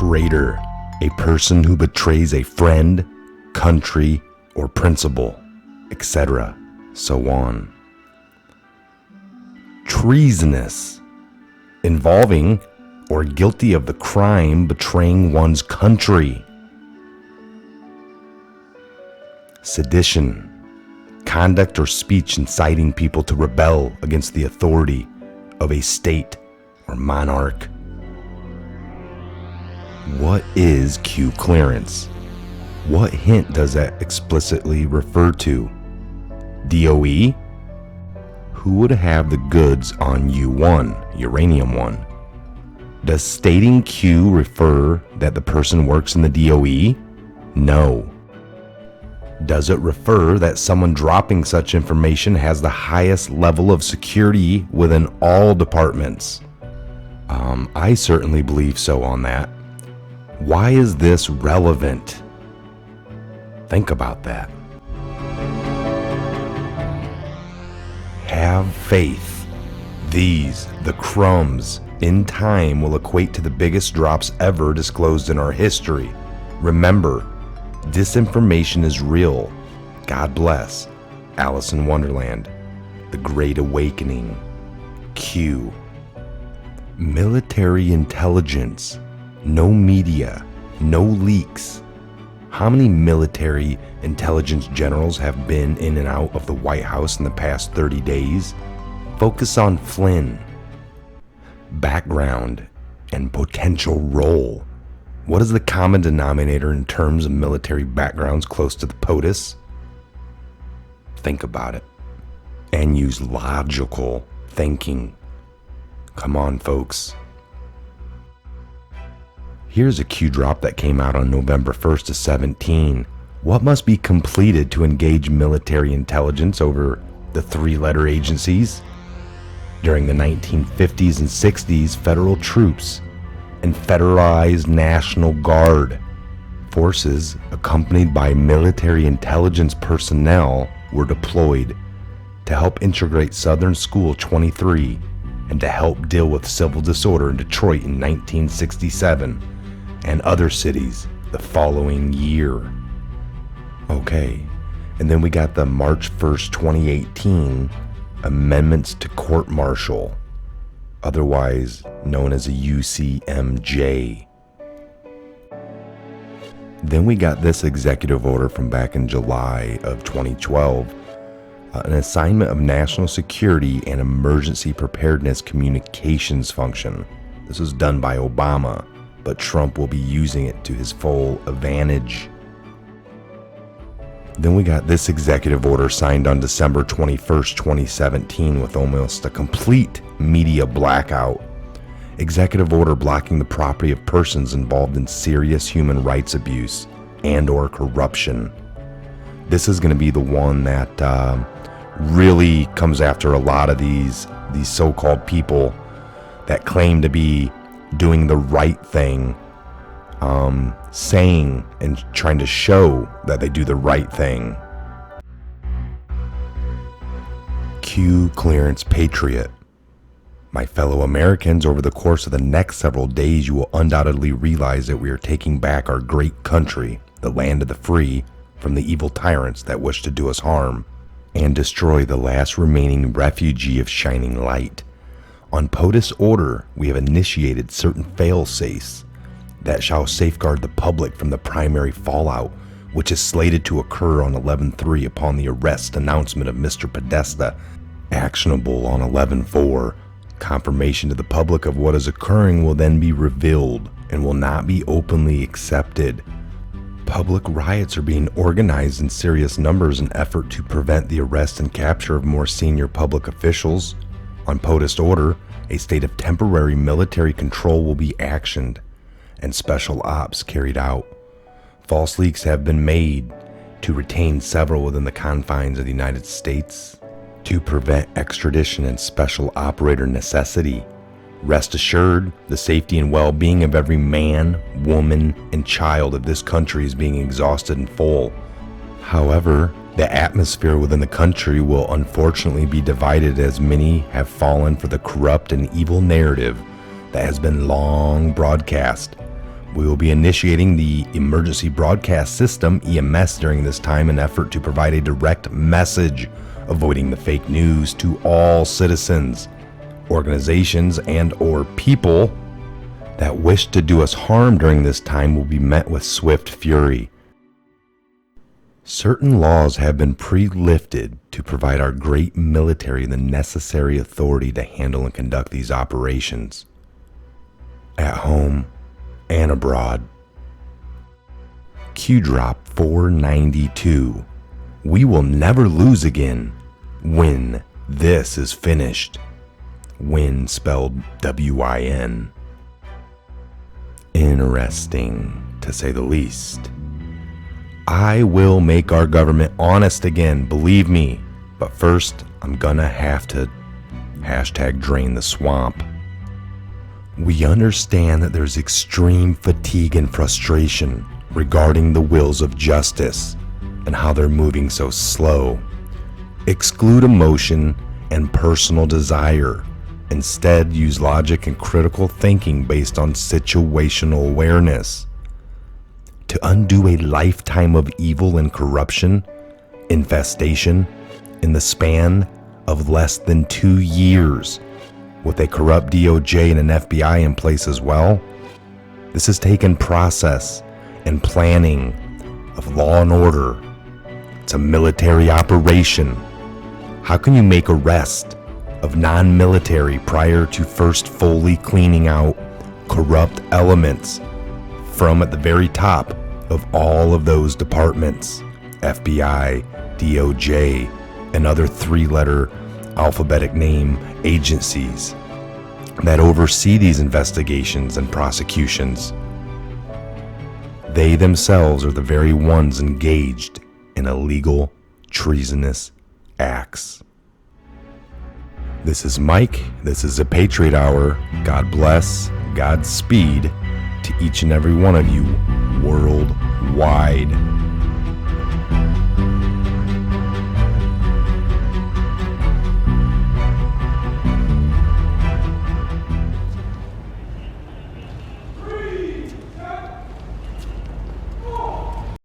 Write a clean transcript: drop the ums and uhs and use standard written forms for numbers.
Traitor, a person who betrays a friend, country, or principle, etc., so on. Treasonous, involving or guilty of the crime betraying one's country. Sedition, conduct or speech inciting people to rebel against the authority of a state or monarch. What is Q clearance? What hint does that explicitly refer to? DOE? Who would have the goods on U1, Uranium 1? Does stating Q refer that the person works in the DOE? No. Does it refer that someone dropping such information has the highest level of security within all departments? I certainly believe so on that. Why is this relevant? Think about that. Have faith. These, the crumbs, in time will equate to the biggest drops ever disclosed in our history. Remember, disinformation is real. God bless. Alice in Wonderland. The Great Awakening. Q. Military intelligence. No media. No leaks. How many military intelligence generals have been in and out of the White House in the past 30 days? Focus on Flynn. Background and potential role. What is the common denominator in terms of military backgrounds close to the POTUS? Think about it and use logical thinking. Come on, folks. Here's a Q drop that came out on November 1st of 17. What must be completed to engage military intelligence over the three-letter agencies? During the 1950s and 60s, federal troops and Federalized National Guard forces, accompanied by military intelligence personnel, were deployed to help integrate Southern School 23 and to help deal with civil disorder in Detroit in 1967 and other cities the following year. Okay, and then we got the March 1st, 2018 amendments to court-martial, otherwise known as a UCMJ. Then we got this executive order from back in July of 2012, an assignment of national security and emergency preparedness communications function. This was done by Obama, but Trump will be using it to his full advantage. Then we got this executive order signed on December 21st, 2017 with almost a complete media blackout. Executive order blocking the property of persons involved in serious human rights abuse and or corruption. This is going to be the one that really comes after a lot of these so-called people that claim to be doing the right thing, saying and trying to show that they do the right thing. Q clearance patriot. My fellow Americans, over the course of the next several days, you will undoubtedly realize that we are taking back our great country, the land of the free, from the evil tyrants that wish to do us harm and destroy the last remaining refugee of shining light. On POTUS order, we have initiated certain fail-safes that shall safeguard the public from the primary fallout, which is slated to occur on 11/3 upon the arrest announcement of Mr. Podesta, actionable on 11/4. Confirmation to the public of what is occurring will then be revealed and will not be openly accepted. Public riots are being organized in serious numbers in effort to prevent the arrest and capture of more senior public officials. On POTUS order, a state of temporary military control will be actioned and special ops carried out. False leaks have been made to retain several within the confines of the United States to prevent extradition and special operator necessity. Rest assured, the safety and well-being of every man, woman, and child of this country is being exhausted in full. However, the atmosphere within the country will unfortunately be divided, as many have fallen for the corrupt and evil narrative that has been long broadcast We will be initiating the Emergency Broadcast System, EMS, during this time in an effort to provide a direct message, avoiding the fake news to all citizens, organizations, and/or people that wish to do us harm during this time will be met with swift fury. Certain laws have been pre-lifted to provide our great military the necessary authority to handle and conduct these operations, at home and abroad. Q drop 492. We will never lose again when this is finished. Win spelled W-I-N. Interesting, to say the least. I will make our government honest again, believe me. But first, I'm gonna have to #drain the swamp. We understand that there's extreme fatigue and frustration regarding the wheels of justice and how they're moving so slow. Exclude emotion and personal desire. Instead, use logic and critical thinking based on situational awareness. To undo a lifetime of evil and corruption, infestation, in the span of less than 2 years, with a corrupt DOJ and an FBI in place as well, this has taken process and planning of law and order. It's a military operation. How can you make arrest of non-military prior to first fully cleaning out corrupt elements from at the very top of all of those departments, FBI, DOJ, and other 3-letter alphabetic name agencies that oversee these investigations and prosecutions? They themselves are the very ones engaged in illegal, treasonous acts. This is Mike. This is a Patriot Hour. God bless, Godspeed to each and every one of you worldwide.